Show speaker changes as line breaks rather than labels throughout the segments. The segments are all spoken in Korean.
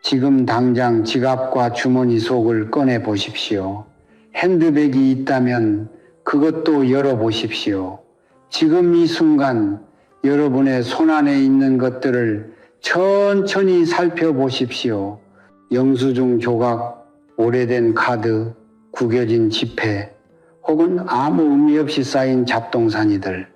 지금 당장 지갑과 주머니 속을 꺼내 보십시오. 핸드백이 있다면 그것도 열어보십시오. 지금 이 순간 여러분의 손안에 있는 것들을 천천히 살펴보십시오. 영수증 조각, 오래된 카드, 구겨진 지폐, 혹은 아무 의미 없이 쌓인 잡동사니들.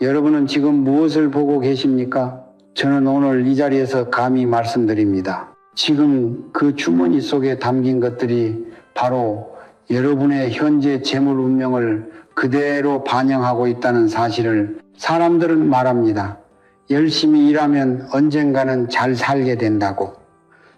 여러분은 지금 무엇을 보고 계십니까? 저는 오늘 이 자리에서 감히 말씀드립니다. 지금 그 주머니 속에 담긴 것들이 바로 여러분의 현재 재물 운명을 그대로 반영하고 있다는 사실을 사람들은 말합니다. 열심히 일하면 언젠가는 잘 살게 된다고.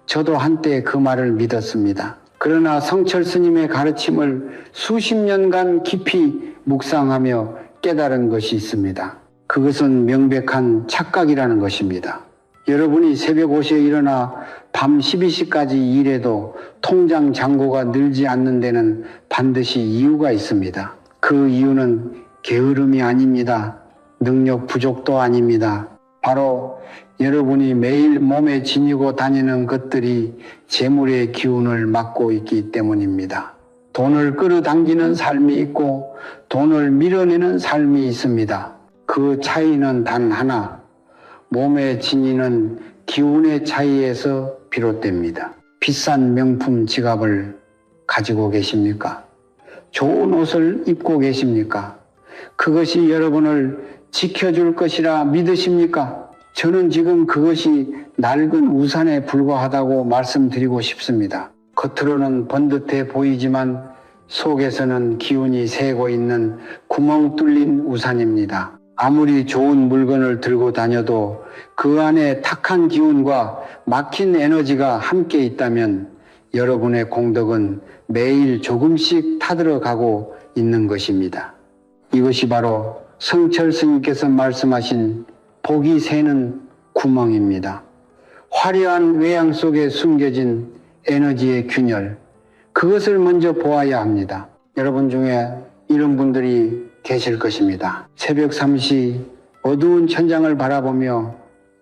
저도 한때 그 말을 믿었습니다. 그러나 성철 스님의 가르침을 수십 년간 깊이 묵상하며 깨달은 것이 있습니다. 그것은 명백한 착각이라는 것입니다. 여러분이 새벽 5시에 일어나 밤 12시까지 일해도 통장 잔고가 늘지 않는 데는 반드시 이유가 있습니다. 그 이유는 게으름이 아닙니다. 능력 부족도 아닙니다. 바로 여러분이 매일 몸에 지니고 다니는 것들이 재물의 기운을 막고 있기 때문입니다. 돈을 끌어당기는 삶이 있고 돈을 밀어내는 삶이 있습니다. 그 차이는 단 하나, 몸에 지니는 기운의 차이에서 비롯됩니다. 비싼 명품 지갑을 가지고 계십니까? 좋은 옷을 입고 계십니까? 그것이 여러분을 지켜줄 것이라 믿으십니까? 저는 지금 그것이 낡은 우산에 불과하다고 말씀드리고 싶습니다. 겉으로는 번듯해 보이지만 속에서는 기운이 새고 있는 구멍 뚫린 우산입니다. 아무리 좋은 물건을 들고 다녀도 그 안에 탁한 기운과 막힌 에너지가 함께 있다면 여러분의 공덕은 매일 조금씩 타들어가고 있는 것입니다. 이것이 바로 성철 스님께서 말씀하신 복이 새는 구멍입니다. 화려한 외양 속에 숨겨진 에너지의 균열, 그것을 먼저 보아야 합니다. 여러분 중에 이런 분들이 계실 것입니다. 새벽 3시 어두운 천장을 바라보며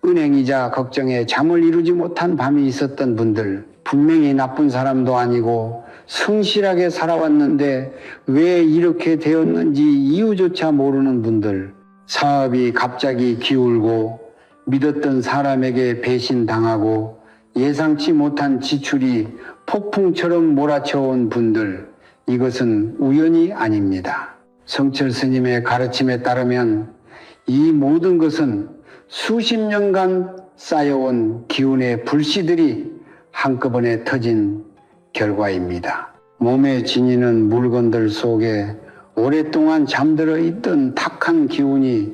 은행이자 걱정에 잠을 이루지 못한 밤이 있었던 분들, 분명히 나쁜 사람도 아니고 성실하게 살아왔는데 왜 이렇게 되었는지 이유조차 모르는 분들, 사업이 갑자기 기울고 믿었던 사람에게 배신당하고 예상치 못한 지출이 폭풍처럼 몰아쳐온 분들, 이것은 우연이 아닙니다. 성철 스님의 가르침에 따르면 이 모든 것은 수십 년간 쌓여온 기운의 불씨들이 한꺼번에 터진 결과입니다. 몸에 지니는 물건들 속에 오랫동안 잠들어 있던 탁한 기운이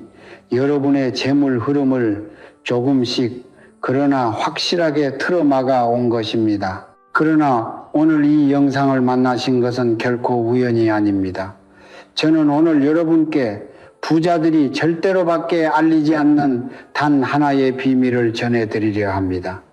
여러분의 재물 흐름을 조금씩 그러나 확실하게 틀어막아 온 것입니다. 그러나 오늘 이 영상을 만나신 것은 결코 우연이 아닙니다. 저는 오늘 여러분께 부자들이 절대로 밖에 알리지 않는 단 하나의 비밀을 전해드리려 합니다.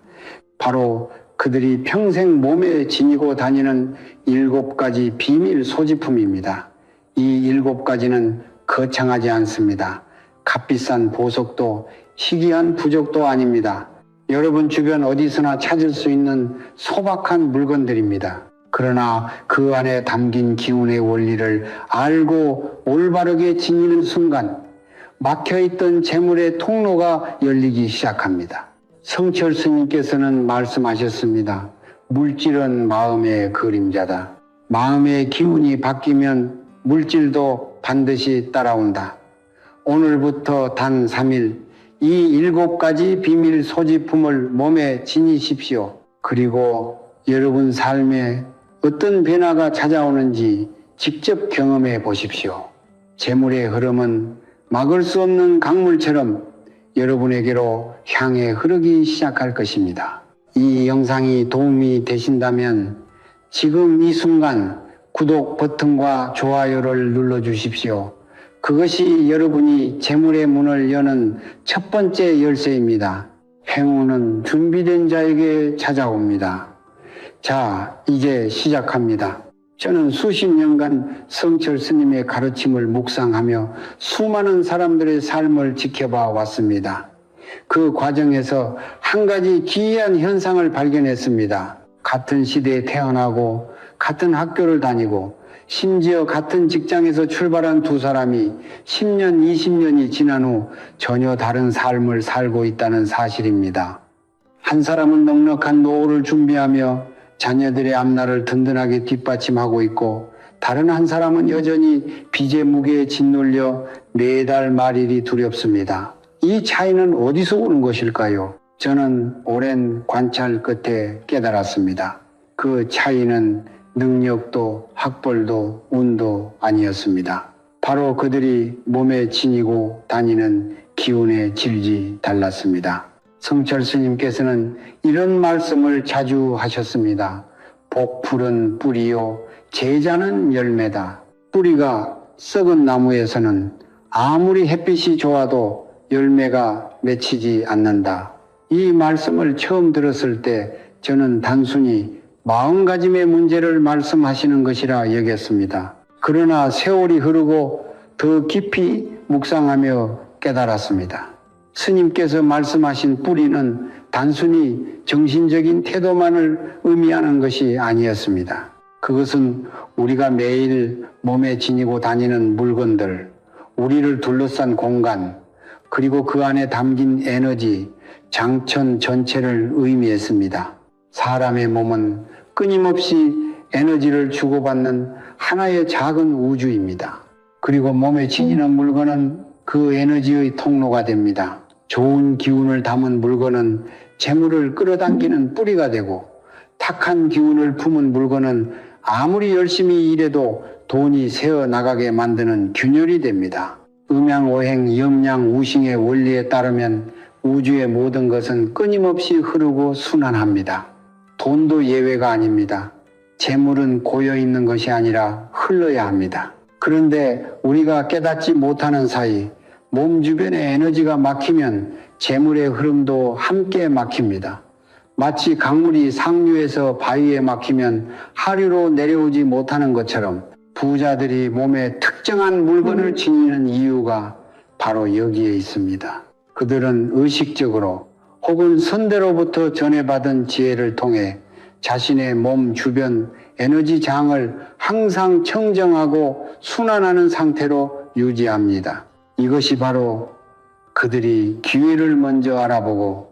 바로 그들이 평생 몸에 지니고 다니는 7가지 비밀 소지품입니다. 이 7가지는 거창하지 않습니다. 값비싼 보석도 희귀한 부적도 아닙니다. 여러분 주변 어디서나 찾을 수 있는 소박한 물건들입니다. 그러나 그 안에 담긴 기운의 원리를 알고 올바르게 지니는 순간 막혀있던 재물의 통로가 열리기 시작합니다. 성철 스님께서는 말씀하셨습니다. 물질은 마음의 그림자다. 마음의 기운이 바뀌면 물질도 반드시 따라온다. 오늘부터 단 3일 이 7가지 비밀 소지품을 몸에 지니십시오. 그리고 여러분 삶에 어떤 변화가 찾아오는지 직접 경험해 보십시오. 재물의 흐름은 막을 수 없는 강물처럼 여러분에게로 향해 흐르기 시작할 것입니다. 이 영상이 도움이 되신다면 지금 이 순간 구독 버튼과 좋아요를 눌러 주십시오. 그것이 여러분이 재물의 문을 여는 첫 번째 열쇠입니다. 행운은 준비된 자에게 찾아옵니다. 자, 이제 시작합니다. 저는 수십 년간 성철 스님의 가르침을 묵상하며 수많은 사람들의 삶을 지켜봐 왔습니다. 그 과정에서 한 가지 기이한 현상을 발견했습니다. 같은 시대에 태어나고 같은 학교를 다니고 심지어 같은 직장에서 출발한 두 사람이 10년, 20년이 지난 후 전혀 다른 삶을 살고 있다는 사실입니다. 한 사람은 넉넉한 노후를 준비하며 자녀들의 앞날을 든든하게 뒷받침하고 있고, 다른 한 사람은 여전히 빚의 무게에 짓눌려 매달 말일이 두렵습니다. 이 차이는 어디서 오는 것일까요? 저는 오랜 관찰 끝에 깨달았습니다. 그 차이는 능력도 학벌도 운도 아니었습니다. 바로 그들이 몸에 지니고 다니는 기운의 질이 달랐습니다. 성철 스님께서는 이런 말씀을 자주 하셨습니다. 복풀은 뿌리요, 제자는 열매다. 뿌리가 썩은 나무에서는 아무리 햇빛이 좋아도 열매가 맺히지 않는다. 이 말씀을 처음 들었을 때 저는 단순히 마음가짐의 문제를 말씀하시는 것이라 여겼습니다. 그러나 세월이 흐르고 더 깊이 묵상하며 깨달았습니다. 스님께서 말씀하신 뿌리는 단순히 정신적인 태도만을 의미하는 것이 아니었습니다. 그것은 우리가 매일 몸에 지니고 다니는 물건들, 우리를 둘러싼 공간, 그리고 그 안에 담긴 에너지, 장천 전체를 의미했습니다. 사람의 몸은 끊임없이 에너지를 주고받는 하나의 작은 우주입니다. 그리고 몸에 지니는 물건은 그 에너지의 통로가 됩니다. 좋은 기운을 담은 물건은 재물을 끌어당기는 뿌리가 되고, 탁한 기운을 품은 물건은 아무리 열심히 일해도 돈이 새어나가게 만드는 균열이 됩니다. 음양오행, 염양우싱의 원리에 따르면 우주의 모든 것은 끊임없이 흐르고 순환합니다. 돈도 예외가 아닙니다. 재물은 고여있는 것이 아니라 흘러야 합니다. 그런데 우리가 깨닫지 못하는 사이 몸 주변에 에너지가 막히면 재물의 흐름도 함께 막힙니다. 마치 강물이 상류에서 바위에 막히면 하류로 내려오지 못하는 것처럼 부자들이 몸에 특정한 물건을 지니는 이유가 바로 여기에 있습니다. 그들은 의식적으로 혹은 선대로부터 전해받은 지혜를 통해 자신의 몸 주변 에너지 장을 항상 청정하고 순환하는 상태로 유지합니다. 이것이 바로 그들이 기회를 먼저 알아보고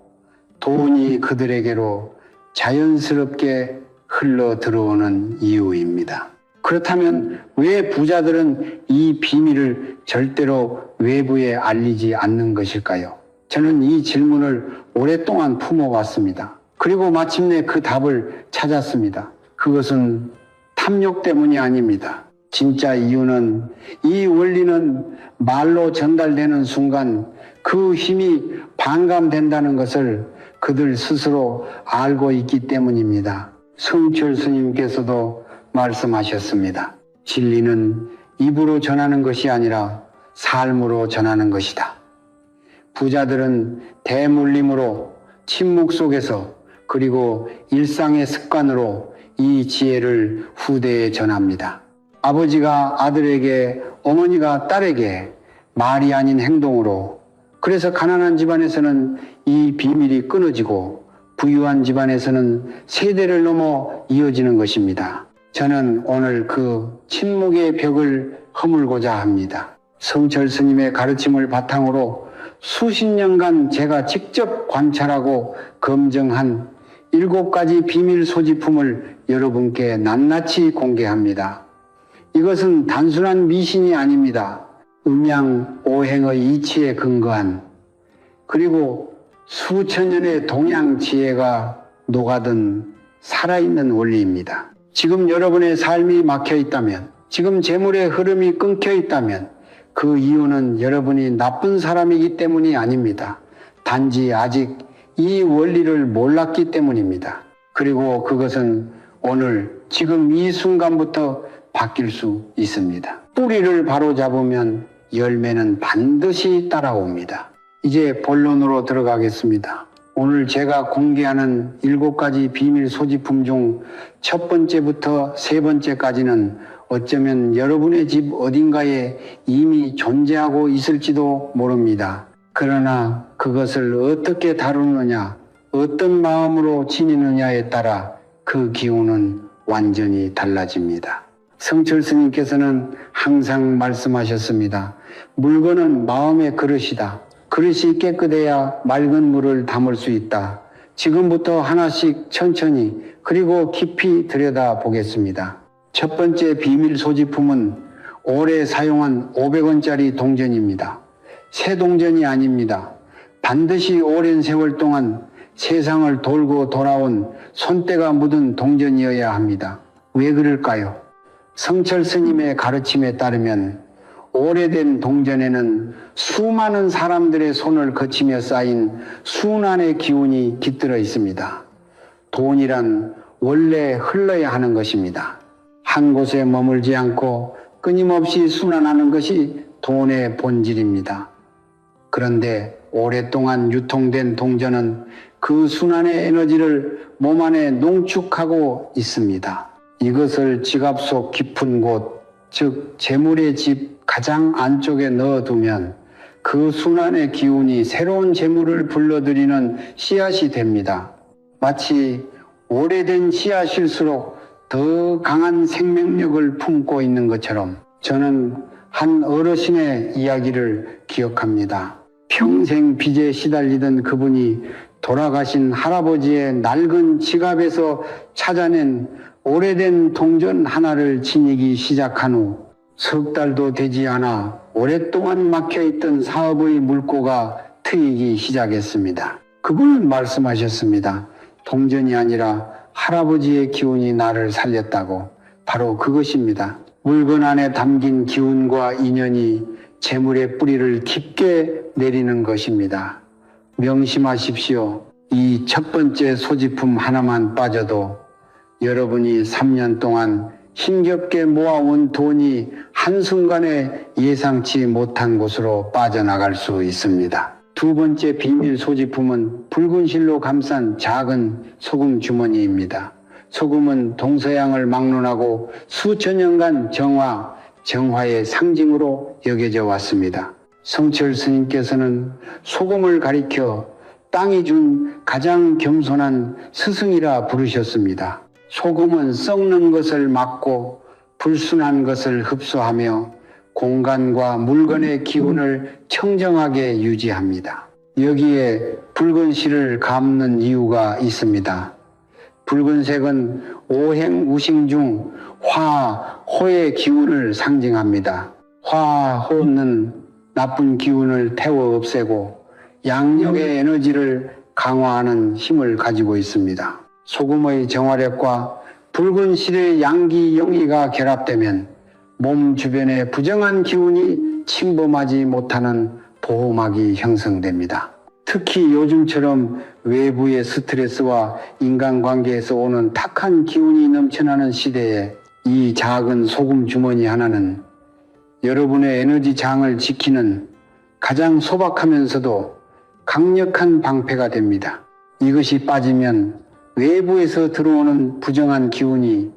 돈이 그들에게로 자연스럽게 흘러 들어오는 이유입니다. 그렇다면 왜 부자들은 이 비밀을 절대로 외부에 알리지 않는 것일까요? 저는 이 질문을 오랫동안 품어왔습니다. 그리고 마침내 그 답을 찾았습니다. 그것은 탐욕 때문이 아닙니다. 진짜 이유는 이 원리는 말로 전달되는 순간 그 힘이 반감된다는 것을 그들 스스로 알고 있기 때문입니다. 성철 스님께서도 말씀하셨습니다. 진리는 입으로 전하는 것이 아니라 삶으로 전하는 것이다. 부자들은 대물림으로 침묵 속에서 그리고 일상의 습관으로 이 지혜를 후대에 전합니다. 아버지가 아들에게, 어머니가 딸에게 말이 아닌 행동으로, 그래서 가난한 집안에서는 이 비밀이 끊어지고 부유한 집안에서는 세대를 넘어 이어지는 것입니다. 저는 오늘 그 침묵의 벽을 허물고자 합니다. 성철 스님의 가르침을 바탕으로 수십 년간 제가 직접 관찰하고 검증한 7가지 비밀 소지품을 여러분께 낱낱이 공개합니다. 이것은 단순한 미신이 아닙니다. 음양 오행의 이치에 근거한, 그리고 수천 년의 동양 지혜가 녹아든 살아있는 원리입니다. 지금 여러분의 삶이 막혀 있다면, 지금 재물의 흐름이 끊겨 있다면 그 이유는 여러분이 나쁜 사람이기 때문이 아닙니다. 단지 아직 이 원리를 몰랐기 때문입니다. 그리고 그것은 오늘 지금 이 순간부터 바뀔 수 있습니다. 뿌리를 바로 잡으면 열매는 반드시 따라옵니다. 이제 본론으로 들어가겠습니다. 오늘 제가 공개하는 7가지 비밀 소지품 중 첫 번째부터 세 번째까지는 어쩌면 여러분의 집 어딘가에 이미 존재하고 있을지도 모릅니다. 그러나 그것을 어떻게 다루느냐, 어떤 마음으로 지니느냐에 따라 그 기운은 완전히 달라집니다. 성철 스님께서는 항상 말씀하셨습니다. 물건은 마음의 그릇이다. 그릇이 깨끗해야 맑은 물을 담을 수 있다. 지금부터 하나씩 천천히 그리고 깊이 들여다보겠습니다. 첫 번째 비밀 소지품은 오래 사용한 500원짜리 동전입니다. 새 동전이 아닙니다. 반드시 오랜 세월 동안 세상을 돌고 돌아온 손때가 묻은 동전이어야 합니다. 왜 그럴까요? 성철 스님의 가르침에 따르면 오래된 동전에는 수많은 사람들의 손을 거치며 쌓인 순환의 기운이 깃들어 있습니다. 돈이란 원래 흘러야 하는 것입니다. 한 곳에 머물지 않고 끊임없이 순환하는 것이 돈의 본질입니다. 그런데 오랫동안 유통된 동전은 그 순환의 에너지를 몸 안에 농축하고 있습니다. 이것을 지갑 속 깊은 곳, 즉 재물의 집 가장 안쪽에 넣어두면 그 순환의 기운이 새로운 재물을 불러들이는 씨앗이 됩니다. 마치 오래된 씨앗일수록 더 강한 생명력을 품고 있는 것처럼 저는 한 어르신의 이야기를 기억합니다. 평생 빚에 시달리던 그분이 돌아가신 할아버지의 낡은 지갑에서 찾아낸 오래된 동전 하나를 지니기 시작한 후 석 달도 되지 않아 오랫동안 막혀있던 사업의 물꼬가 트이기 시작했습니다. 그분은 말씀하셨습니다. 동전이 아니라 할아버지의 기운이 나를 살렸다고. 바로 그것입니다. 물건 안에 담긴 기운과 인연이 재물의 뿌리를 깊게 내리는 것입니다. 명심하십시오. 이 첫 번째 소지품 하나만 빠져도 여러분이 3년 동안 힘겹게 모아온 돈이 한순간에 예상치 못한 곳으로 빠져나갈 수 있습니다. 두 번째 비밀 소지품은 붉은 실로 감싼 작은 소금 주머니입니다. 소금은 동서양을 막론하고 수천 년간 정화의 상징으로 여겨져 왔습니다. 성철 스님께서는 소금을 가리켜 땅이 준 가장 겸손한 스승이라 부르셨습니다. 소금은 썩는 것을 막고 불순한 것을 흡수하며 공간과 물건의 기운을 청정하게 유지합니다. 여기에 붉은 실을 감는 이유가 있습니다. 붉은색은 오행우신 중 화, 호의 기운을 상징합니다. 화, 호는 나쁜 기운을 태워 없애고 양력의 에너지를 강화하는 힘을 가지고 있습니다. 소금의 정화력과 붉은 실의 양기 영의가 결합되면 몸 주변에 부정한 기운이 침범하지 못하는 보호막이 형성됩니다. 특히 요즘처럼 외부의 스트레스와 인간관계에서 오는 탁한 기운이 넘쳐나는 시대에 이 작은 소금 주머니 하나는 여러분의 에너지 장을 지키는 가장 소박하면서도 강력한 방패가 됩니다. 이것이 빠지면 외부에서 들어오는 부정한 기운이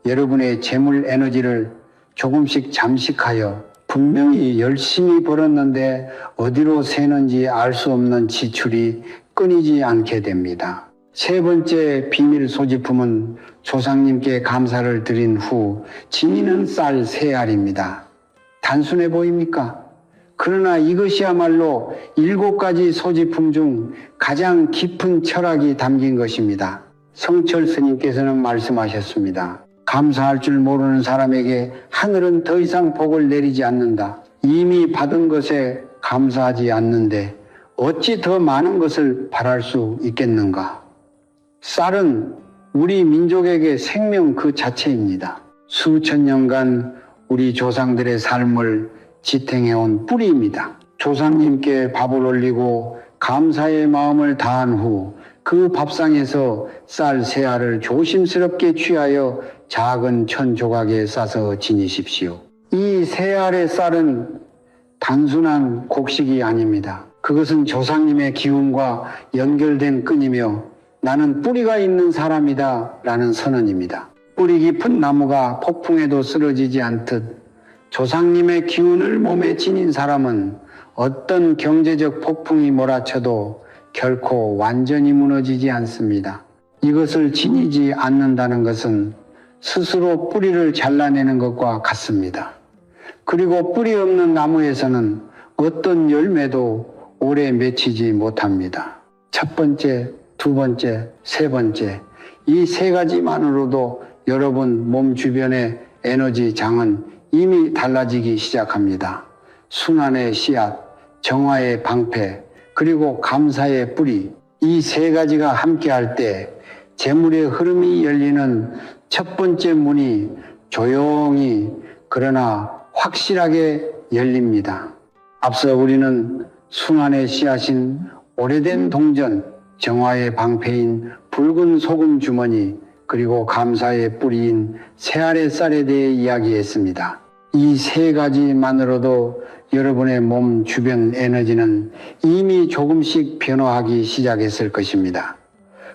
여러분의 재물 에너지를 조금씩 잠식하여 분명히 열심히 벌었는데 어디로 새는지 알 수 없는 지출이 끊이지 않게 됩니다. 세 번째 비밀 소지품은 조상님께 감사를 드린 후 지니는 쌀 3알입니다. 단순해 보입니까? 그러나 이것이야말로 7가지 소지품 중 가장 깊은 철학이 담긴 것입니다. 성철 스님께서는 말씀하셨습니다. 감사할 줄 모르는 사람에게 하늘은 더 이상 복을 내리지 않는다. 이미 받은 것에 감사하지 않는데 어찌 더 많은 것을 바랄 수 있겠는가? 쌀은 우리 민족에게 생명 그 자체입니다. 수천 년간 우리 조상들의 삶을 지탱해온 뿌리입니다. 조상님께 밥을 올리고 감사의 마음을 다한 후 그 밥상에서 쌀 3알을 조심스럽게 취하여 작은 천 조각에 싸서 지니십시오. 이 3알의 쌀은 단순한 곡식이 아닙니다. 그것은 조상님의 기운과 연결된 끈이며 나는 뿌리가 있는 사람이다 라는 선언입니다. 뿌리 깊은 나무가 폭풍에도 쓰러지지 않듯 조상님의 기운을 몸에 지닌 사람은 어떤 경제적 폭풍이 몰아쳐도 결코 완전히 무너지지 않습니다. 이것을 지니지 않는다는 것은 스스로 뿌리를 잘라내는 것과 같습니다. 그리고 뿌리 없는 나무에서는 어떤 열매도 오래 맺히지 못합니다. 첫 번째, 두 번째, 세 번째, 이 세 가지만으로도 여러분 몸 주변의 에너지 장은 이미 달라지기 시작합니다. 순환의 씨앗, 정화의 방패, 그리고 감사의 뿌리, 이 세 가지가 함께할 때 재물의 흐름이 열리는 첫 번째 문이 조용히 그러나 확실하게 열립니다. 앞서 우리는 순환의 씨앗인 오래된 동전, 정화의 방패인 붉은 소금 주머니, 그리고 감사의 뿌리인 새알의 쌀에 대해 이야기했습니다. 이 세 가지만으로도 여러분의 몸 주변 에너지는 이미 조금씩 변화하기 시작했을 것입니다.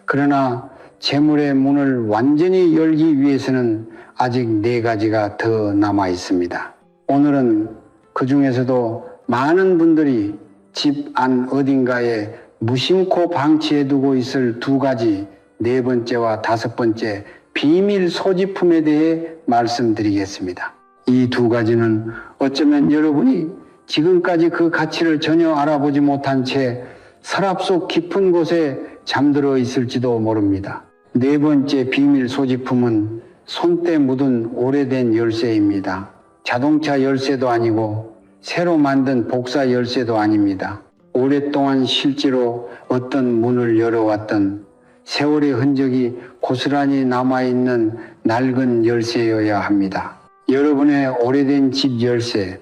그러나 재물의 문을 완전히 열기 위해서는 아직 네 가지가 더 남아 있습니다. 오늘은 그 중에서도 많은 분들이 집 안 어딘가에 무심코 방치해두고 있을 두 가지, 네 번째와 다섯 번째 비밀 소지품에 대해 말씀드리겠습니다. 이 두 가지는 어쩌면 여러분이 지금까지 그 가치를 전혀 알아보지 못한 채 서랍 속 깊은 곳에 잠들어 있을지도 모릅니다. 네 번째 비밀 소지품은 손때 묻은 오래된 열쇠입니다. 자동차 열쇠도 아니고 새로 만든 복사 열쇠도 아닙니다. 오랫동안 실제로 어떤 문을 열어왔던 세월의 흔적이 고스란히 남아있는 낡은 열쇠여야 합니다. 여러분의 오래된 집 열쇠,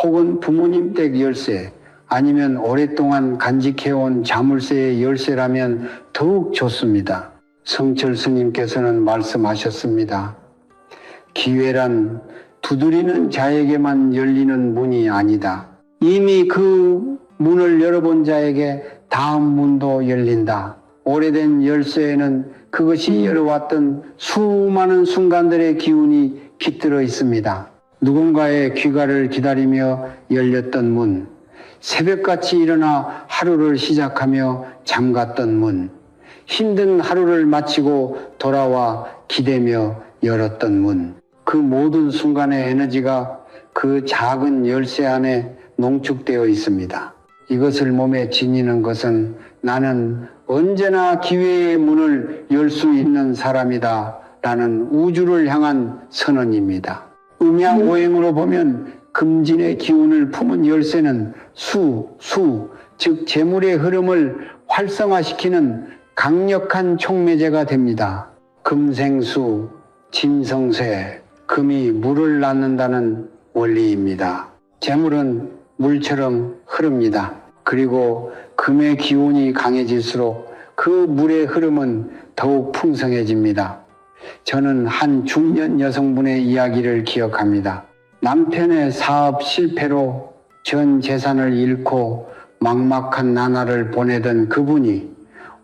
혹은 부모님 댁 열쇠, 아니면 오랫동안 간직해온 자물쇠의 열쇠라면 더욱 좋습니다. 성철 스님께서는 말씀하셨습니다. 기회란 두드리는 자에게만 열리는 문이 아니다. 이미 그 문을 열어본 자에게 다음 문도 열린다. 오래된 열쇠에는 그것이 열어왔던 수많은 순간들의 기운이 깃들어 있습니다. 누군가의 귀가를 기다리며 열렸던 문, 새벽같이 일어나 하루를 시작하며 잠갔던 문, 힘든 하루를 마치고 돌아와 기대며 열었던 문, 그 모든 순간의 에너지가 그 작은 열쇠 안에 농축되어 있습니다. 이것을 몸에 지니는 것은 나는 언제나 기회의 문을 열 수 있는 사람이다 라는 우주를 향한 선언입니다. 음양오행으로 보면 금진의 기운을 품은 열쇠는 즉 재물의 흐름을 활성화시키는 강력한 촉매제가 됩니다. 금생수, 진성쇠, 금이 물을 낳는다는 원리입니다. 재물은 물처럼 흐릅니다. 그리고 금의 기운이 강해질수록 그 물의 흐름은 더욱 풍성해집니다. 저는 한 중년 여성분의 이야기를 기억합니다. 남편의 사업 실패로 전 재산을 잃고 막막한 나날을 보내던 그분이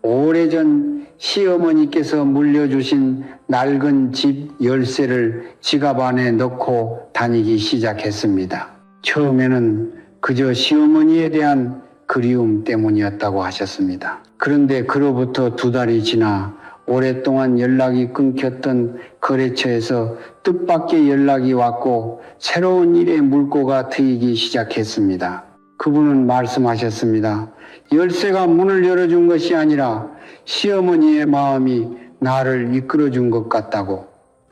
오래전 시어머니께서 물려주신 낡은 집 열쇠를 지갑 안에 넣고 다니기 시작했습니다. 처음에는 그저 시어머니에 대한 그리움 때문이었다고 하셨습니다. 그런데 그로부터 2달이 지나 오랫동안 연락이 끊겼던 거래처에서 뜻밖의 연락이 왔고 새로운 일의 물꼬가 트이기 시작했습니다. 그분은 말씀하셨습니다. 열쇠가 문을 열어준 것이 아니라 시어머니의 마음이 나를 이끌어준 것 같다고.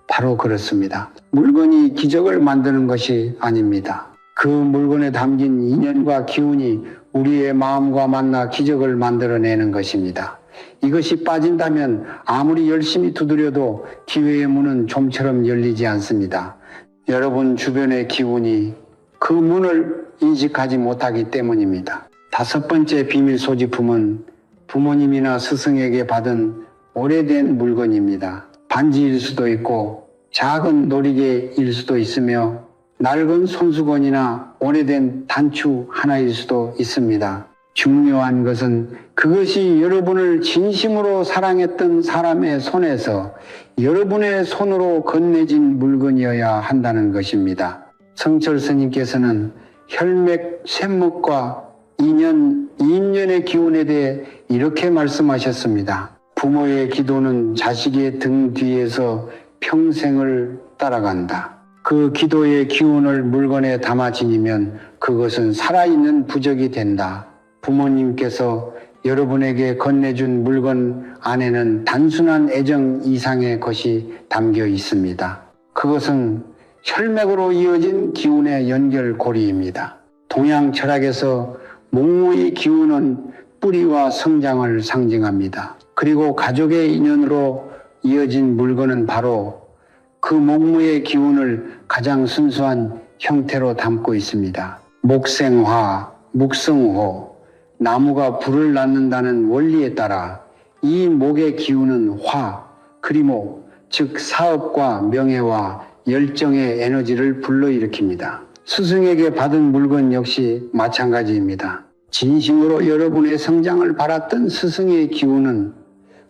바로 그렇습니다. 물건이 기적을 만드는 것이 아닙니다. 그 물건에 담긴 인연과 기운이 우리의 마음과 만나 기적을 만들어내는 것입니다. 이것이 빠진다면 아무리 열심히 두드려도 기회의 문은 좀처럼 열리지 않습니다. 여러분 주변의 기운이 그 문을 인식하지 못하기 때문입니다. 5번째 비밀 소지품은 부모님이나 스승에게 받은 오래된 물건입니다. 반지일 수도 있고 작은 놀이개일 수도 있으며 낡은 손수건이나 오래된 단추 하나일 수도 있습니다. 중요한 것은 그것이 여러분을 진심으로 사랑했던 사람의 손에서 여러분의 손으로 건네진 물건이어야 한다는 것입니다. 성철 스님께서는 혈맥 쇳목과 인연의 기운에 대해 이렇게 말씀하셨습니다. 부모의 기도는 자식의 등 뒤에서 평생을 따라간다. 그 기도의 기운을 물건에 담아 지니면 그것은 살아있는 부적이 된다. 부모님께서 여러분에게 건네준 물건 안에는 단순한 애정 이상의 것이 담겨 있습니다. 그것은 혈맥으로 이어진 기운의 연결고리입니다. 동양 철학에서 목무의 기운은 뿌리와 성장을 상징합니다. 그리고 가족의 인연으로 이어진 물건은 바로 그 목무의 기운을 가장 순수한 형태로 담고 있습니다. 목생화, 묵성호, 나무가 불을 낳는다는 원리에 따라 이 목의 기운은 화, 그리모, 즉 사업과 명예와 열정의 에너지를 불러일으킵니다. 스승에게 받은 물건 역시 마찬가지입니다. 진심으로 여러분의 성장을 바랐던 스승의 기운은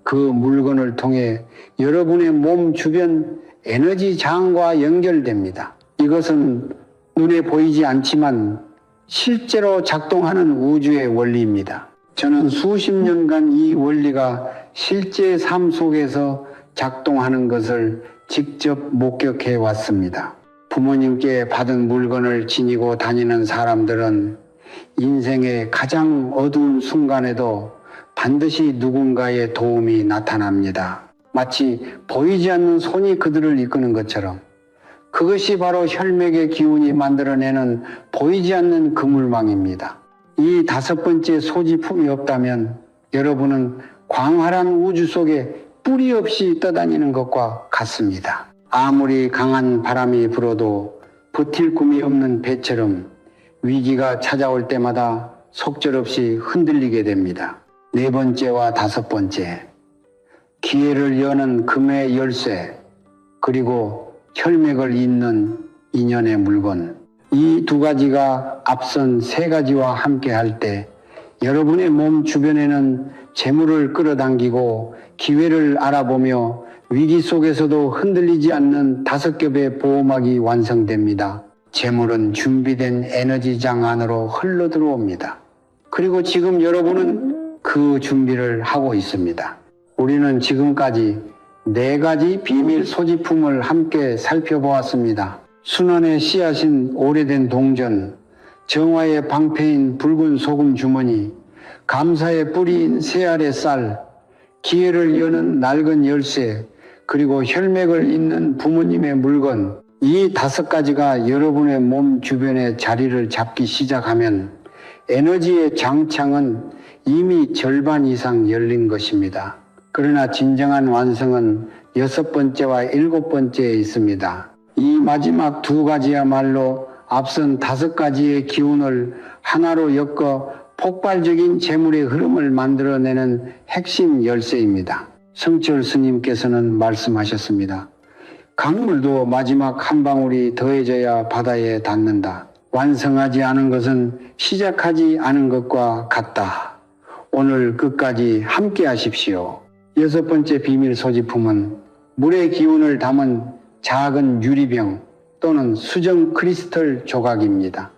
그 물건을 통해 여러분의 몸 주변 에너지 장과 연결됩니다. 이것은 눈에 보이지 않지만 실제로 작동하는 우주의 원리입니다. 저는 수십 년간 이 원리가 실제 삶 속에서 작동하는 것을 직접 목격해 왔습니다. 부모님께 받은 물건을 지니고 다니는 사람들은 인생의 가장 어두운 순간에도 반드시 누군가의 도움이 나타납니다. 마치 보이지 않는 손이 그들을 이끄는 것처럼 그것이 바로 혈맥의 기운이 만들어내는 보이지 않는 그물망입니다. 이 5번째 소지품이 없다면 여러분은 광활한 우주 속에 뿌리 없이 떠다니는 것과 같습니다. 아무리 강한 바람이 불어도 버틸 꿈이 없는 배처럼 위기가 찾아올 때마다 속절없이 흔들리게 됩니다. 4번째와 5번째, 기회를 여는 금의 열쇠, 그리고 혈맥을 잇는 인연의 물건. 이 2가지가 앞선 3가지와 함께 할 때 여러분의 몸 주변에는 재물을 끌어당기고 기회를 알아보며 위기 속에서도 흔들리지 않는 5겹의 보호막이 완성됩니다. 재물은 준비된 에너지장 안으로 흘러 들어옵니다. 그리고 지금 여러분은 그 준비를 하고 있습니다. 우리는 지금까지 4가지 비밀 소지품을 함께 살펴보았습니다. 순환의 씨앗인 오래된 동전, 정화의 방패인 붉은 소금 주머니, 감사의 뿌리인 새알의 쌀, 기회를 여는 낡은 열쇠, 그리고 혈맥을 잇는 부모님의 물건. 이 5가지가 여러분의 몸 주변에 자리를 잡기 시작하면 에너지의 장창은 이미 절반 이상 열린 것입니다. 그러나 진정한 완성은 6번째와 7번째에 있습니다. 이 마지막 2가지야말로 앞선 5가지의 기운을 하나로 엮어 폭발적인 재물의 흐름을 만들어내는 핵심 열쇠입니다. 성철 스님께서는 말씀하셨습니다. 강물도 마지막 한 방울이 더해져야 바다에 닿는다. 완성하지 않은 것은 시작하지 않은 것과 같다. 오늘 끝까지 함께 하십시오. 6번째 비밀 소지품은 물의 기운을 담은 작은 유리병 또는 수정 크리스털 조각입니다.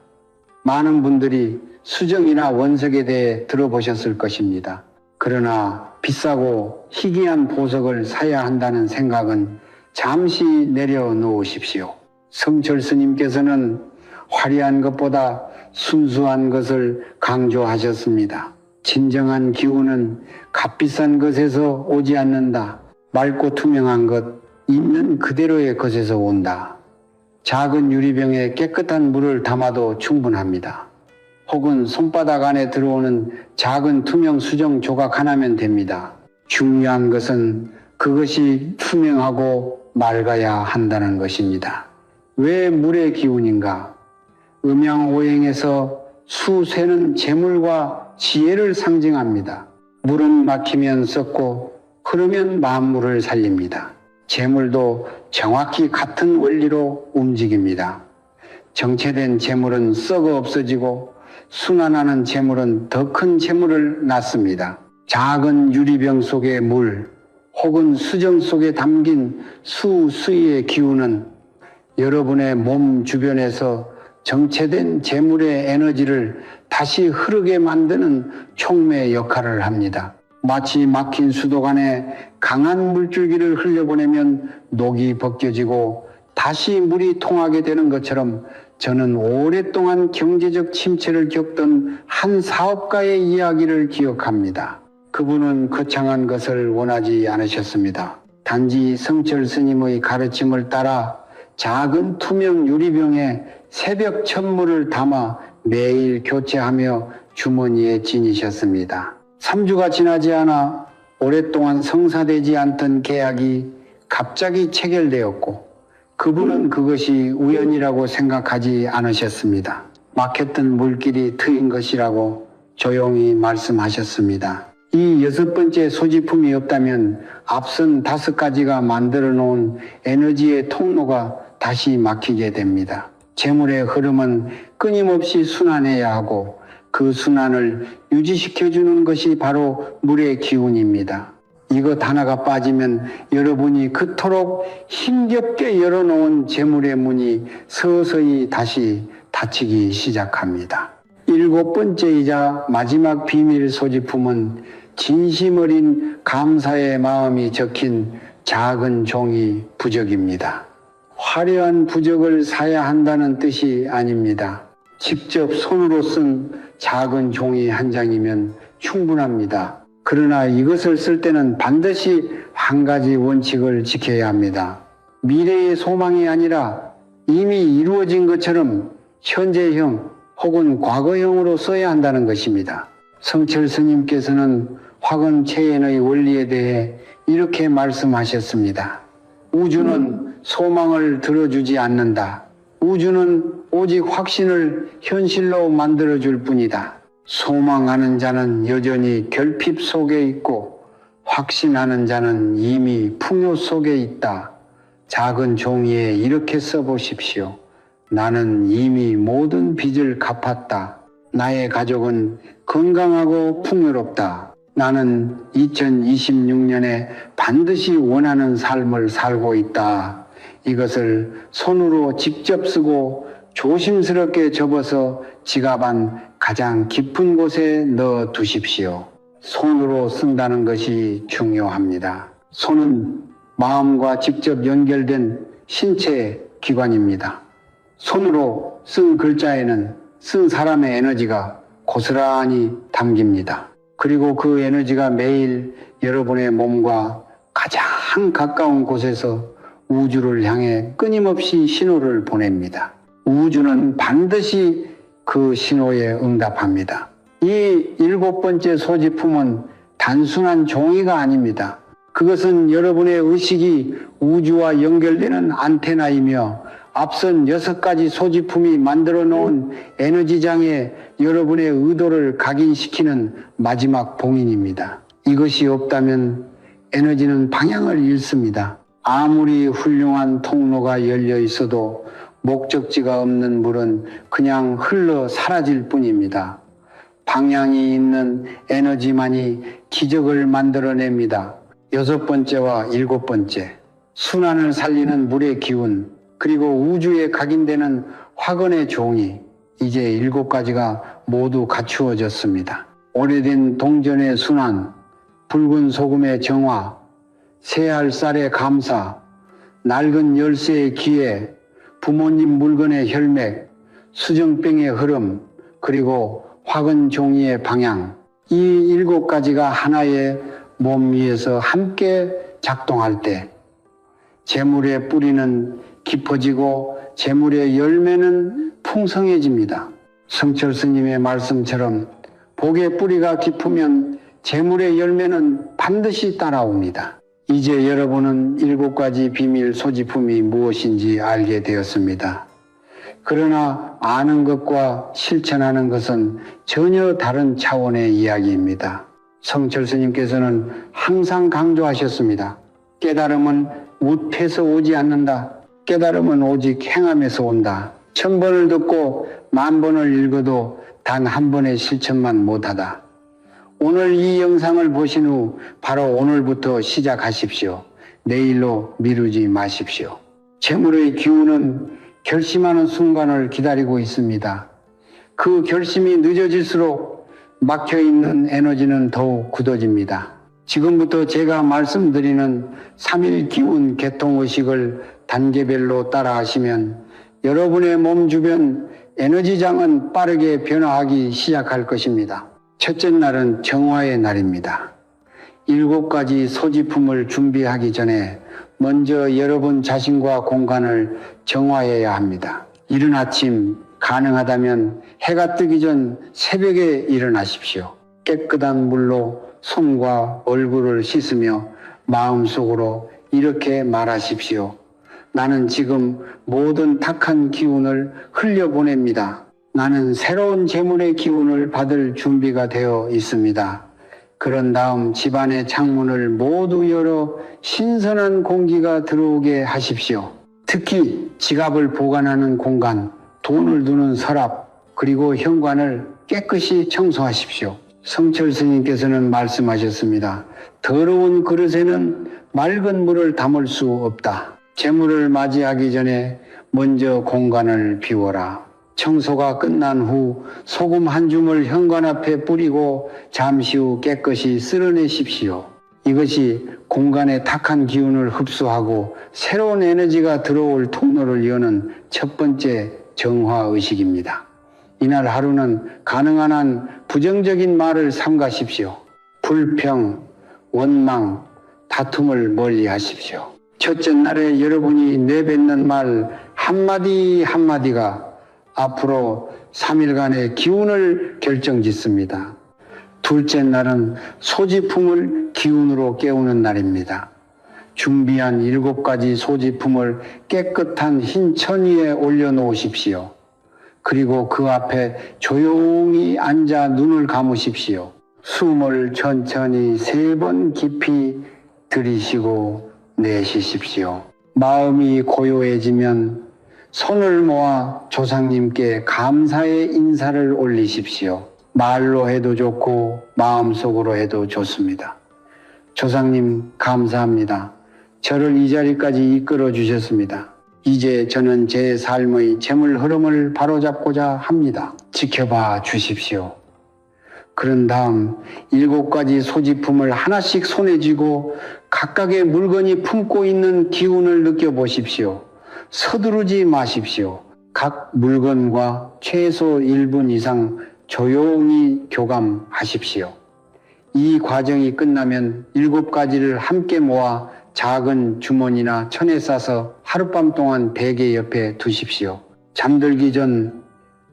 많은 분들이 수정이나 원석에 대해 들어보셨을 것입니다. 그러나 비싸고 희귀한 보석을 사야 한다는 생각은 잠시 내려놓으십시오. 성철 스님께서는 화려한 것보다 순수한 것을 강조하셨습니다. 진정한 기운은 값비싼 것에서 오지 않는다. 맑고 투명한 것, 있는 그대로의 것에서 온다. 작은 유리병에 깨끗한 물을 담아도 충분합니다. 혹은 손바닥 안에 들어오는 작은 투명 수정 조각 하나면 됩니다. 중요한 것은 그것이 투명하고 맑아야 한다는 것입니다. 왜 물의 기운인가? 음양오행에서 수쇠는 재물과 지혜를 상징합니다. 물은 막히면 썩고 흐르면 만물을 살립니다. 재물도 정확히 같은 원리로 움직입니다. 정체된 재물은 썩어 없어지고 순환하는 재물은 더 큰 재물을 낳습니다. 작은 유리병 속의 물 혹은 수정 속에 담긴 수의 기운은 여러분의 몸 주변에서 정체된 재물의 에너지를 다시 흐르게 만드는 촉매 역할을 합니다. 마치 막힌 수도관에 강한 물줄기를 흘려보내면 녹이 벗겨지고 다시 물이 통하게 되는 것처럼 저는 오랫동안 경제적 침체를 겪던 한 사업가의 이야기를 기억합니다. 그분은 거창한 것을 원하지 않으셨습니다. 단지 성철 스님의 가르침을 따라 작은 투명 유리병에 새벽 천물을 담아 매일 교체하며 주머니에 지니셨습니다. 3주가 지나지 않아 오랫동안 성사되지 않던 계약이 갑자기 체결되었고 그분은 그것이 우연이라고 생각하지 않으셨습니다. 막혔던 물길이 트인 것이라고 조용히 말씀하셨습니다. 이 6번째 소지품이 없다면 앞선 5가지가 만들어 놓은 에너지의 통로가 다시 막히게 됩니다. 재물의 흐름은 끊임없이 순환해야 하고 그 순환을 유지시켜주는 것이 바로 물의 기운입니다. 이것 하나가 빠지면 여러분이 그토록 힘겹게 열어놓은 재물의 문이 서서히 다시 닫히기 시작합니다. 7번째이자 마지막 비밀 소지품은 진심 어린 감사의 마음이 적힌 작은 종이 부적입니다. 화려한 부적을 사야 한다는 뜻이 아닙니다. 직접 손으로 쓴 작은 종이 한 장이면 충분합니다. 그러나 이것을 쓸 때는 반드시 한 가지 원칙을 지켜야 합니다. 미래의 소망이 아니라 이미 이루어진 것처럼 현재형 혹은 과거형으로 써야 한다는 것입니다. 성철 스님께서는 화근체현의 원리에 대해 이렇게 말씀하셨습니다. 우주는 소망을 들어주지 않는다. 우주는 오직 확신을 현실로 만들어줄 뿐이다. 소망하는 자는 여전히 결핍 속에 있고 확신하는 자는 이미 풍요 속에 있다. 작은 종이에 이렇게 써보십시오. 나는 이미 모든 빚을 갚았다. 나의 가족은 건강하고 풍요롭다. 나는 2026년에 반드시 원하는 삶을 살고 있다. 이것을 손으로 직접 쓰고 조심스럽게 접어서 지갑 안 가장 깊은 곳에 넣어 두십시오. 손으로 쓴다는 것이 중요합니다. 손은 마음과 직접 연결된 신체 기관입니다. 손으로 쓴 글자에는 쓴 사람의 에너지가 고스란히 담깁니다. 그리고 그 에너지가 매일 여러분의 몸과 가장 가까운 곳에서 우주를 향해 끊임없이 신호를 보냅니다. 우주는 반드시 그 신호에 응답합니다. 이 7번째 소지품은 단순한 종이가 아닙니다. 그것은 여러분의 의식이 우주와 연결되는 안테나이며 앞선 6가지 소지품이 만들어 놓은 에너지장에 여러분의 의도를 각인시키는 마지막 봉인입니다. 이것이 없다면 에너지는 방향을 잃습니다. 아무리 훌륭한 통로가 열려 있어도 목적지가 없는 물은 그냥 흘러 사라질 뿐입니다. 방향이 있는 에너지만이 기적을 만들어냅니다. 6번째와 7번째, 순환을 살리는 물의 기운, 그리고 우주에 각인되는 화근의 종이, 이제 7가지가 모두 갖추어졌습니다. 오래된 동전의 순환, 붉은 소금의 정화, 새알쌀의 감사, 낡은 열쇠의 기회, 부모님 물건의 혈맥, 수정병의 흐름, 그리고 화근 종이의 방향, 이 7가지가 하나의 몸 위에서 함께 작동할 때 재물의 뿌리는 깊어지고 재물의 열매는 풍성해집니다. 성철 스님의 말씀처럼 복의 뿌리가 깊으면 재물의 열매는 반드시 따라옵니다. 이제 여러분은 7가지 비밀 소지품이 무엇인지 알게 되었습니다. 그러나 아는 것과 실천하는 것은 전혀 다른 차원의 이야기입니다. 성철 스님께서는 항상 강조하셨습니다. 깨달음은 우태에서 오지 않는다. 깨달음은 오직 행함에서 온다. 1000번을 듣고 10,000번을 읽어도 단 한 번의 실천만 못하다. 오늘 이 영상을 보신 후 바로 오늘부터 시작하십시오. 내일로 미루지 마십시오. 재물의 기운은 결심하는 순간을 기다리고 있습니다. 그 결심이 늦어질수록 막혀있는 에너지는 더욱 굳어집니다. 지금부터 제가 말씀드리는 3일 기운 개통의식을 단계별로 따라하시면 여러분의 몸 주변 에너지장은 빠르게 변화하기 시작할 것입니다. 첫째 날은 정화의 날입니다. 7가지 소지품을 준비하기 전에 먼저 여러분 자신과 공간을 정화해야 합니다. 이른 아침 가능하다면 해가 뜨기 전 새벽에 일어나십시오. 깨끗한 물로 손과 얼굴을 씻으며 마음속으로 이렇게 말하십시오. 나는 지금 모든 탁한 기운을 흘려보냅니다. 나는 새로운 재물의 기운을 받을 준비가 되어 있습니다. 그런 다음 집안의 창문을 모두 열어 신선한 공기가 들어오게 하십시오. 특히 지갑을 보관하는 공간, 돈을 두는 서랍, 그리고 현관을 깨끗이 청소하십시오. 성철 스님께서는 말씀하셨습니다. 더러운 그릇에는 맑은 물을 담을 수 없다. 재물을 맞이하기 전에 먼저 공간을 비워라. 청소가 끝난 후 소금 한 줌을 현관 앞에 뿌리고 잠시 후 깨끗이 쓸어내십시오. 이것이 공간의 탁한 기운을 흡수하고 새로운 에너지가 들어올 통로를 여는 첫 번째 정화의식입니다. 이날 하루는 가능한 한 부정적인 말을 삼가십시오. 불평, 원망, 다툼을 멀리 하십시오. 첫째 날에 여러분이 내뱉는 말 한마디 한마디가 앞으로 3일간의 기운을 결정짓습니다. 둘째 날은 소지품을 기운으로 깨우는 날입니다. 준비한 7가지 소지품을 깨끗한 흰 천 위에 올려놓으십시오. 그리고 그 앞에 조용히 앉아 눈을 감으십시오. 숨을 천천히 3번 깊이 들이쉬고 내쉬십시오. 마음이 고요해지면 손을 모아 조상님께 감사의 인사를 올리십시오. 말로 해도 좋고 마음속으로 해도 좋습니다. 조상님 감사합니다. 저를 이 자리까지 이끌어 주셨습니다. 이제 저는 제 삶의 재물 흐름을 바로잡고자 합니다. 지켜봐 주십시오. 그런 다음 7가지 소지품을 하나씩 손에 쥐고 각각의 물건이 품고 있는 기운을 느껴보십시오. 서두르지 마십시오. 각 물건과 최소 1분 이상 조용히 교감하십시오. 이 과정이 끝나면 7가지를 함께 모아 작은 주머니나 천에 싸서 하룻밤 동안 베개 옆에 두십시오. 잠들기 전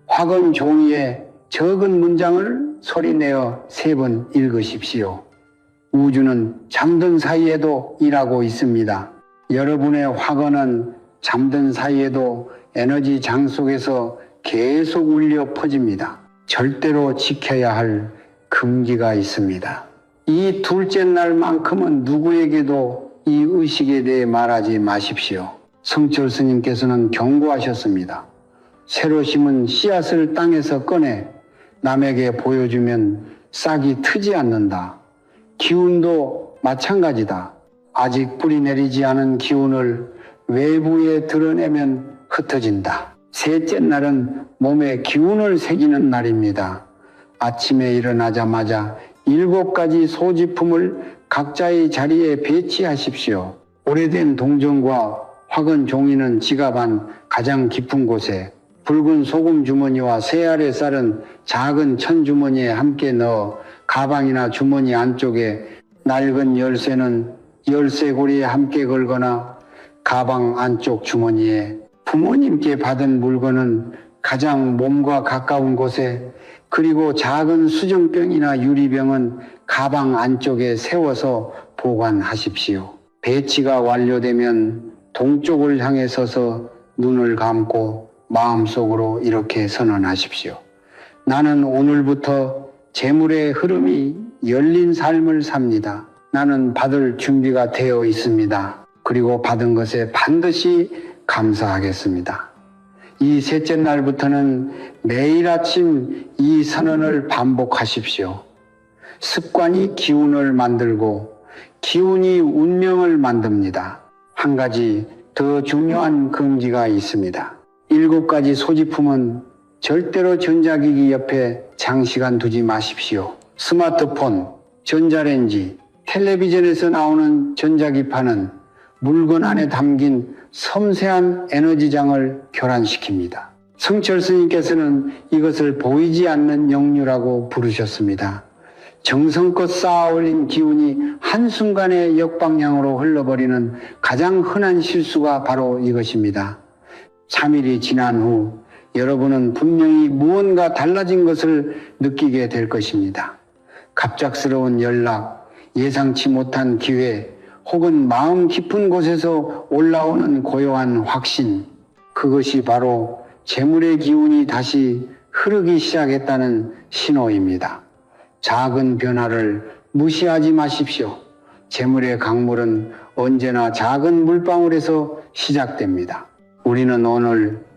확은 종이에 적은 문장을 소리내어 3번 읽으십시오. 우주는 잠든 사이에도 일하고 있습니다. 여러분의 확언은 잠든 사이에도 에너지 장 속에서 계속 울려 퍼집니다. 절대로 지켜야 할 금기가 있습니다. 이 둘째 날만큼은 누구에게도 이 의식에 대해 말하지 마십시오. 성철 스님께서는 경고하셨습니다. 새로 심은 씨앗을 땅에서 꺼내 남에게 보여주면 싹이 트지 않는다. 기운도 마찬가지다. 아직 뿌리 내리지 않은 기운을 외부에 드러내면 흩어진다. 셋째 날은 몸에 기운을 새기는 날입니다. 아침에 일어나자마자 7가지 소지품을 각자의 자리에 배치하십시오. 오래된 동전과 확은 종이는 지갑 안 가장 깊은 곳에, 붉은 소금 주머니와 새알에 쌀은 작은 천 주머니에 함께 넣어 가방이나 주머니 안쪽에, 낡은 열쇠는 열쇠고리에 함께 걸거나 가방 안쪽 주머니에, 부모님께 받은 물건은 가장 몸과 가까운 곳에, 그리고 작은 수정병이나 유리병은 가방 안쪽에 세워서 보관하십시오. 배치가 완료되면 동쪽을 향해 서서 눈을 감고 마음속으로 이렇게 선언하십시오. 나는 오늘부터 재물의 흐름이 열린 삶을 삽니다. 나는 받을 준비가 되어 있습니다. 그리고 받은 것에 반드시 감사하겠습니다. 이 셋째 날부터는 매일 아침 이 선언을 반복하십시오. 습관이 기운을 만들고 기운이 운명을 만듭니다. 한 가지 더 중요한 금지가 있습니다. 7가지 소지품은 절대로 전자기기 옆에 장시간 두지 마십시오. 스마트폰, 전자레인지, 텔레비전에서 나오는 전자기파는 물건 안에 담긴 섬세한 에너지장을 교란시킵니다. 성철 스님께서는 이것을 보이지 않는 역류라고 부르셨습니다. 정성껏 쌓아 올린 기운이 한순간에 역방향으로 흘러버리는 가장 흔한 실수가 바로 이것입니다. 3일이 지난 후 여러분은 분명히 무언가 달라진 것을 느끼게 될 것입니다. 갑작스러운 연락, 예상치 못한 기회, 혹은 마음 깊은 곳에서 올라오는 고요한 확신, 그것이 바로 재물의 기운이 다시 흐르기 시작했다는 신호입니다. 작은 변화를 무시하지 마십시오. 재물의 강물은 언제나 작은 물방울에서 시작됩니다. 우리는 오늘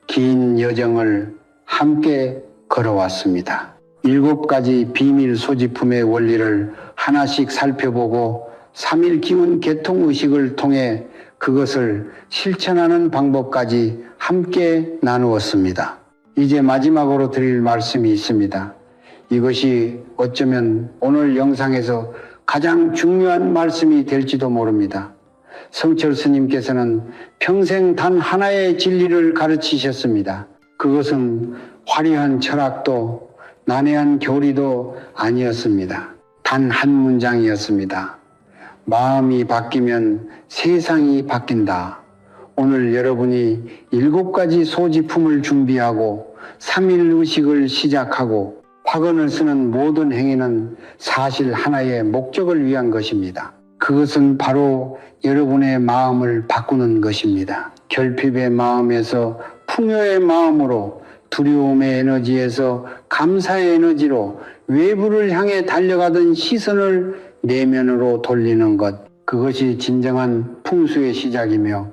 긴 여정을 함께 걸어왔습니다. 7가지 비밀 소지품의 원리를 하나씩 살펴보고 3일 기운 개통 의식을 통해 그것을 실천하는 방법까지 함께 나누었습니다. 이제 마지막으로 드릴 말씀이 있습니다. 이것이 어쩌면 오늘 영상에서 가장 중요한 말씀이 될지도 모릅니다. 성철 스님께서는 평생 단 하나의 진리를 가르치셨습니다. 그것은 화려한 철학도 난해한 교리도 아니었습니다. 단 한 문장이었습니다. 마음이 바뀌면 세상이 바뀐다. 오늘 여러분이 7가지 소지품을 준비하고 3일 의식을 시작하고 화근을 쓰는 모든 행위는 사실 하나의 목적을 위한 것입니다. 그것은 바로 여러분의 마음을 바꾸는 것입니다. 결핍의 마음에서 풍요의 마음으로, 두려움의 에너지에서 감사의 에너지로 외부를 향해 달려가던 시선을 내면으로 돌리는 것, 그것이 진정한 풍수의 시작이며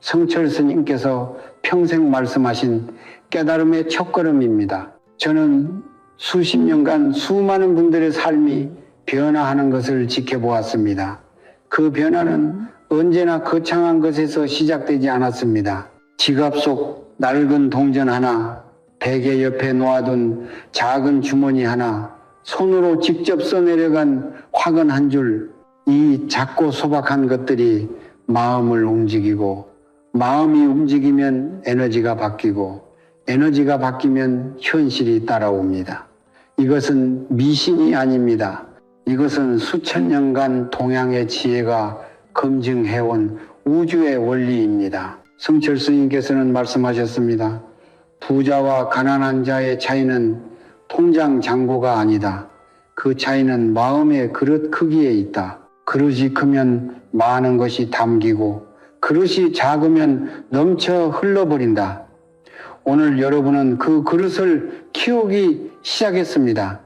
성철 스님께서 평생 말씀하신 깨달음의 첫걸음입니다. 저는 수십 년간 수많은 분들의 삶이 변화하는 것을 지켜보았습니다. 그 변화는 언제나 거창한 것에서 시작되지 않았습니다. 지갑 속 낡은 동전 하나, 베개 옆에 놓아둔 작은 주머니 하나, 손으로 직접 써내려간 화근 한 줄, 이 작고 소박한 것들이 마음을 움직이고, 마음이 움직이면 에너지가 바뀌고, 에너지가 바뀌면 현실이 따라옵니다. 이것은 미신이 아닙니다. 이것은 수천 년간 동양의 지혜가 검증해온 우주의 원리입니다. 성철 스님께서는 말씀하셨습니다. 부자와 가난한 자의 차이는 통장 잔고가 아니다. 그 차이는 마음의 그릇 크기에 있다. 그릇이 크면 많은 것이 담기고 그릇이 작으면 넘쳐 흘러버린다. 오늘 여러분은 그 그릇을 키우기 시작했습니다.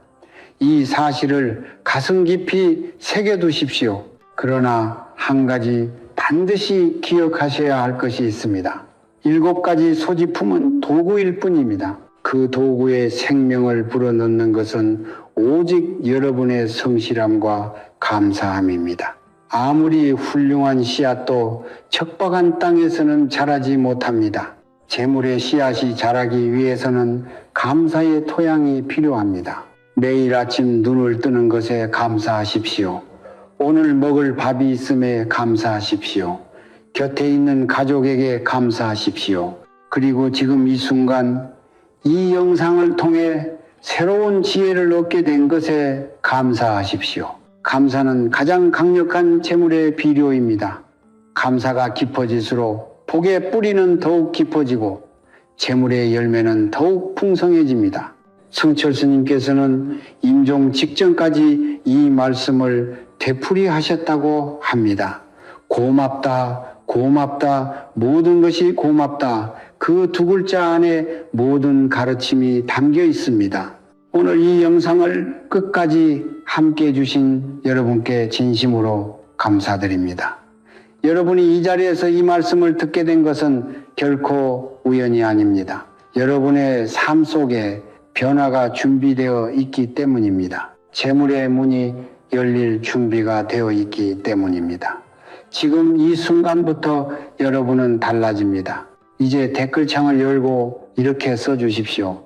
이 사실을 가슴 깊이 새겨두십시오. 그러나 한 가지 반드시 기억하셔야 할 것이 있습니다. 7가지 소지품은 도구일 뿐입니다. 그 도구에 생명을 불어넣는 것은 오직 여러분의 성실함과 감사함입니다. 아무리 훌륭한 씨앗도 척박한 땅에서는 자라지 못합니다. 재물의 씨앗이 자라기 위해서는 감사의 토양이 필요합니다. 매일 아침 눈을 뜨는 것에 감사하십시오. 오늘 먹을 밥이 있음에 감사하십시오. 곁에 있는 가족에게 감사하십시오. 그리고 지금 이 순간 이 영상을 통해 새로운 지혜를 얻게 된 것에 감사하십시오. 감사는 가장 강력한 재물의 비료입니다. 감사가 깊어질수록 복의 뿌리는 더욱 깊어지고 재물의 열매는 더욱 풍성해집니다. 성철 스님께서는 임종 직전까지 이 말씀을 되풀이하셨다고 합니다. 고맙다, 고맙다, 모든 것이 고맙다. 그 2글자 안에 모든 가르침이 담겨 있습니다. 오늘 이 영상을 끝까지 함께 해주신 여러분께 진심으로 감사드립니다. 여러분이 이 자리에서 이 말씀을 듣게 된 것은 결코 우연이 아닙니다. 여러분의 삶 속에 변화가 준비되어 있기 때문입니다. 재물의 문이 열릴 준비가 되어 있기 때문입니다. 지금 이 순간부터 여러분은 달라집니다. 이제 댓글창을 열고 이렇게 써주십시오.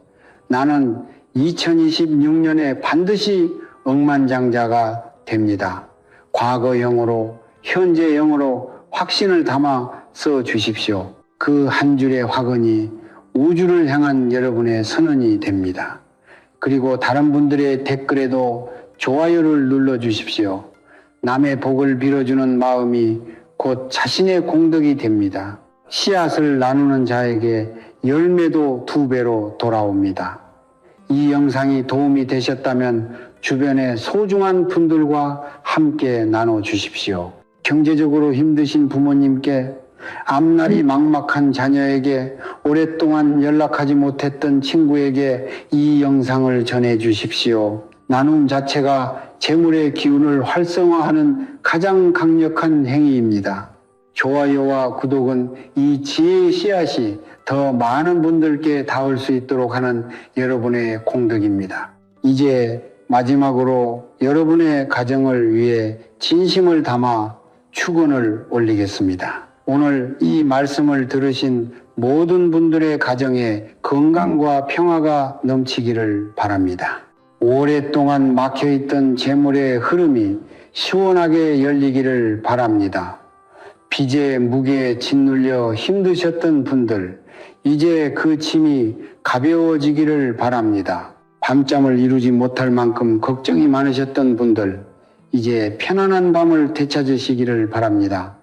나는 2026년에 반드시 억만장자가 됩니다. 과거형으로 현재형으로 확신을 담아 써 주십시오. 그 한 줄의 화근이 우주를 향한 여러분의 선언이 됩니다. 그리고 다른 분들의 댓글에도 좋아요를 눌러 주십시오. 남의 복을 빌어주는 마음이 곧 자신의 공덕이 됩니다. 씨앗을 나누는 자에게 열매도 2배로 돌아옵니다. 이 영상이 도움이 되셨다면 주변의 소중한 분들과 함께 나눠 주십시오. 경제적으로 힘드신 부모님께, 앞날이 막막한 자녀에게, 오랫동안 연락하지 못했던 친구에게 이 영상을 전해 주십시오. 나눔 자체가 재물의 기운을 활성화하는 가장 강력한 행위입니다. 좋아요와 구독은 이 지혜의 씨앗이 더 많은 분들께 닿을 수 있도록 하는 여러분의 공덕입니다. 이제 마지막으로 여러분의 가정을 위해 진심을 담아 축원을 올리겠습니다. 오늘 이 말씀을 들으신 모든 분들의 가정에 건강과 평화가 넘치기를 바랍니다. 오랫동안 막혀있던 재물의 흐름이 시원하게 열리기를 바랍니다. 빚의 무게에 짓눌려 힘드셨던 분들, 이제 그 짐이 가벼워지기를 바랍니다. 밤잠을 이루지 못할 만큼 걱정이 많으셨던 분들, 이제 편안한 밤을 되찾으시기를 바랍니다.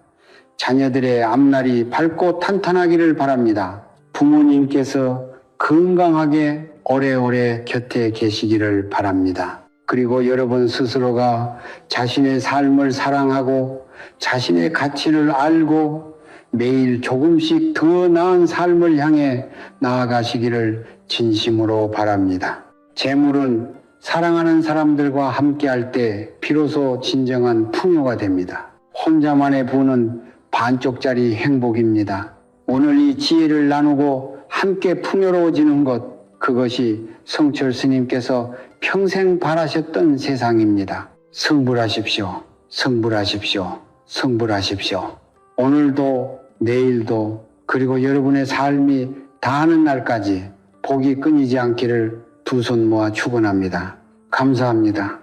자녀들의 앞날이 밝고 탄탄하기를 바랍니다. 부모님께서 건강하게 오래오래 곁에 계시기를 바랍니다. 그리고 여러분 스스로가 자신의 삶을 사랑하고 자신의 가치를 알고 매일 조금씩 더 나은 삶을 향해 나아가시기를 진심으로 바랍니다. 재물은 사랑하는 사람들과 함께할 때 비로소 진정한 풍요가 됩니다. 혼자만의 부는 반쪽짜리 행복입니다. 오늘 이 지혜를 나누고 함께 풍요로워지는 것, 그것이 성철 스님께서 평생 바라셨던 세상입니다. 성불하십시오. 성불하십시오. 성불하십시오. 오늘도 내일도 그리고 여러분의 삶이 다하는 날까지 복이 끊이지 않기를 두 손 모아 축원합니다. 감사합니다.